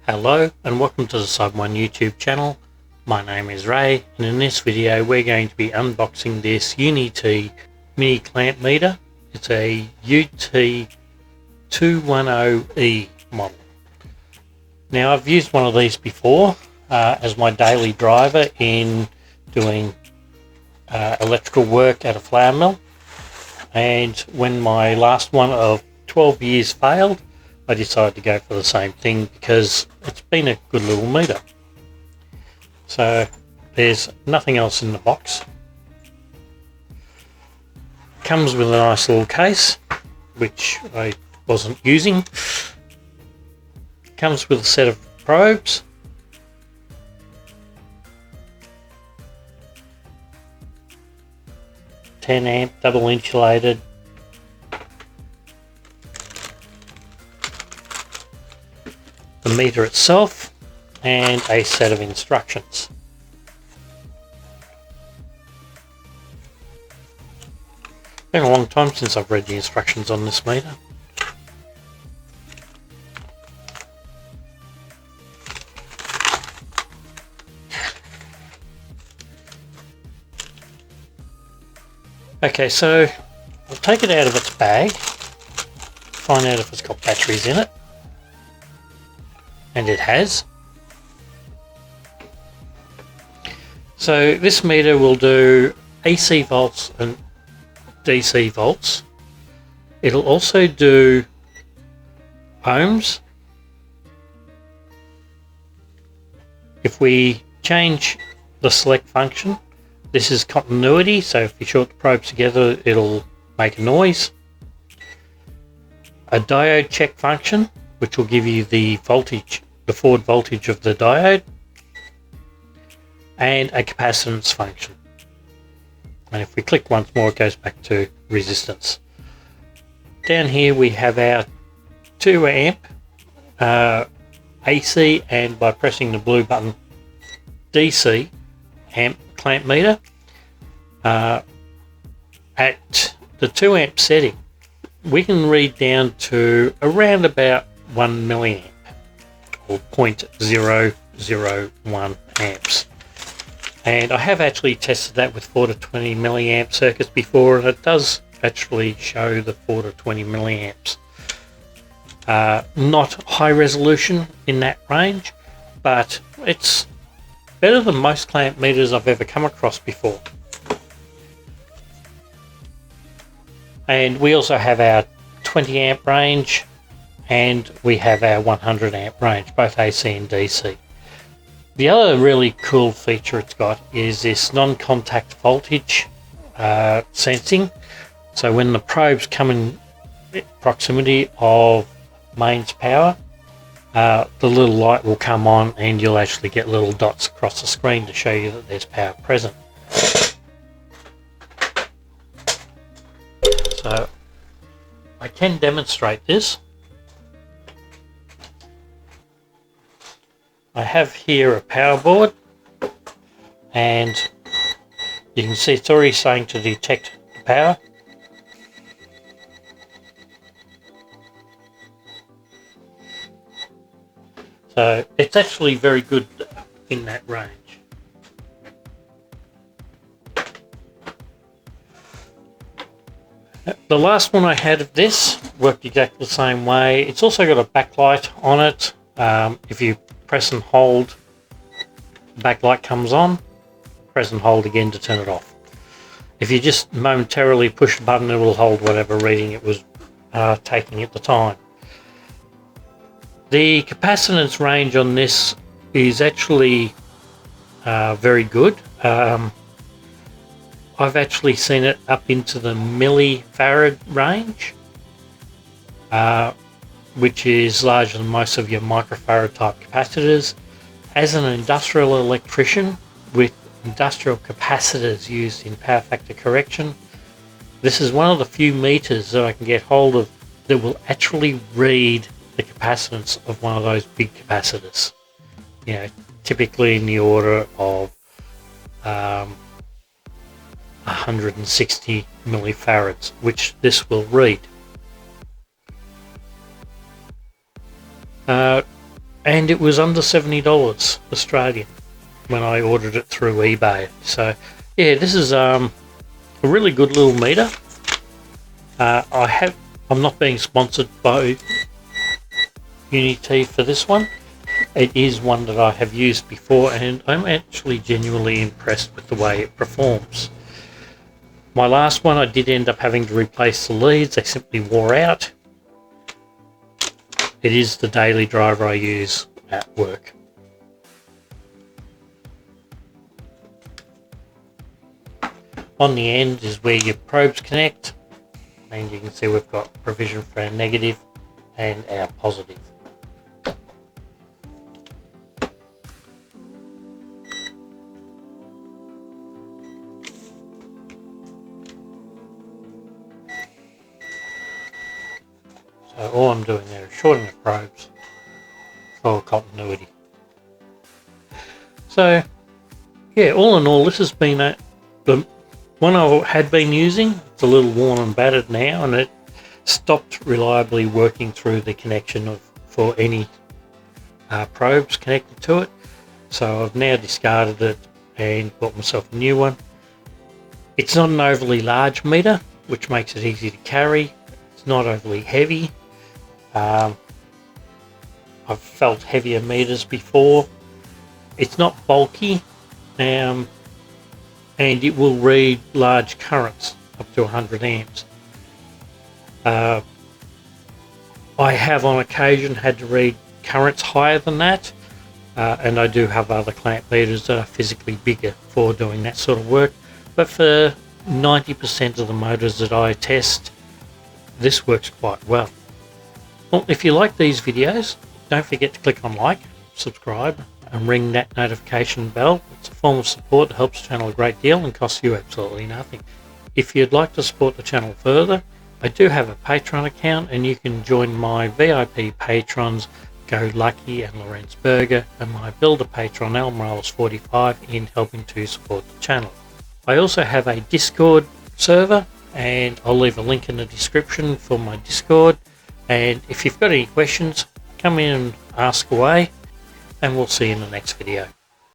Hello and welcome to the Sub 1 YouTube channel. My name is Ray, and in this video we're going to be unboxing this Uni-t mini clamp meter. It's a UT210E model. Now I've used one of these before as my daily driver in doing electrical work at a flour mill, and when my last one of 12 years failed, I decided to go for the same thing because it's been a good little meter. So there's nothing else in the box. Comes with a nice little case, which I wasn't using. Comes with a set of probes. (10 amp double insulated). The meter itself, and a set of instructions. Been a long time since I've read the instructions on this meter. Okay, so I'll take it out of its bag, find out if it's got batteries in it. And it has. So this meter will do AC volts and DC volts. It'll also do ohms. If we change the select function, this is continuity, so if you short the probes together it'll make a noise. A diode check function, which will give you the voltage, the forward voltage of the diode, and a capacitance function. And if we click once more, it goes back to resistance. Down here we have our 2 amp AC, and by pressing the blue button, DC amp clamp meter. At the 2 amp setting, we can read down to around about 1 milliamp, or 0.001 amps. And I have actually tested that with 4 to 20 milliamp circuits before, and it does actually show the 4 to 20 milliamps. Not high resolution in that range, but it's better than most clamp meters I've ever come across before. And we also have our 20 amp range, and we have our 100 amp range, both AC and DC. The other really cool feature it's got is this non-contact voltage sensing. So when the probes come in proximity of mains power, the little light will come on and you'll actually get little dots across the screen to show you that there's power present. So I can demonstrate this. I have here a power board, and you can see it's already saying to detect the power. So it's actually very good in that range. The last one I had of this worked exactly the same way. It's also got a backlight on it. If you press and hold, the backlight comes on. Press and hold again to turn it off. If you just momentarily push the button, it will hold whatever reading it was taking at the time. The capacitance range on this is actually very good. I've actually seen it up into the millifarad range, which is larger than most of your microfarad type capacitors. As an industrial electrician with industrial capacitors used in power factor correction, this is one of the few meters that I can get hold of that will actually read the capacitance of one of those big capacitors. You know, typically in the order of 160 millifarads, which this will read. And and it was under $70 Australian when I ordered it through eBay. So yeah, this is a really good little meter. I'm not being sponsored by Uni-t for this one. It is one that I have used before, and I'm actually genuinely impressed with the way it performs. My last one, I did end up having to replace the leads. They simply wore out. It is the daily driver I use at work. On the end is where your probes connect, and you can see we've got provision for our negative and our positive. So all I'm doing there is shorting the probes for continuity. So yeah, all in all, this has been the one I had been using. It's a little worn and battered now, and it stopped reliably working through the connection for any probes connected to it. So I've now discarded it and bought myself a new one. It's not an overly large meter, which makes it easy to carry. It's not overly heavy. I've felt heavier meters before. It's not bulky, and it will read large currents up to 100 amps. I have on occasion had to read currents higher than that, and I do have other clamp meters that are physically bigger for doing that sort of work, but for 90% of the motors that I test, this works quite well. Well, if you like these videos, don't forget to click on like, subscribe, and ring that notification bell. It's a form of support that helps the channel a great deal and costs you absolutely nothing. If you'd like to support the channel further, I do have a Patreon account, and you can join my VIP patrons Go Lucky and Lorenz Berger, and my builder patron Elmorales45 in helping to support the channel. I also have a Discord server, and I'll leave a link in the description for my Discord. And if you've got any questions, come in and ask away, and we'll see you in the next video.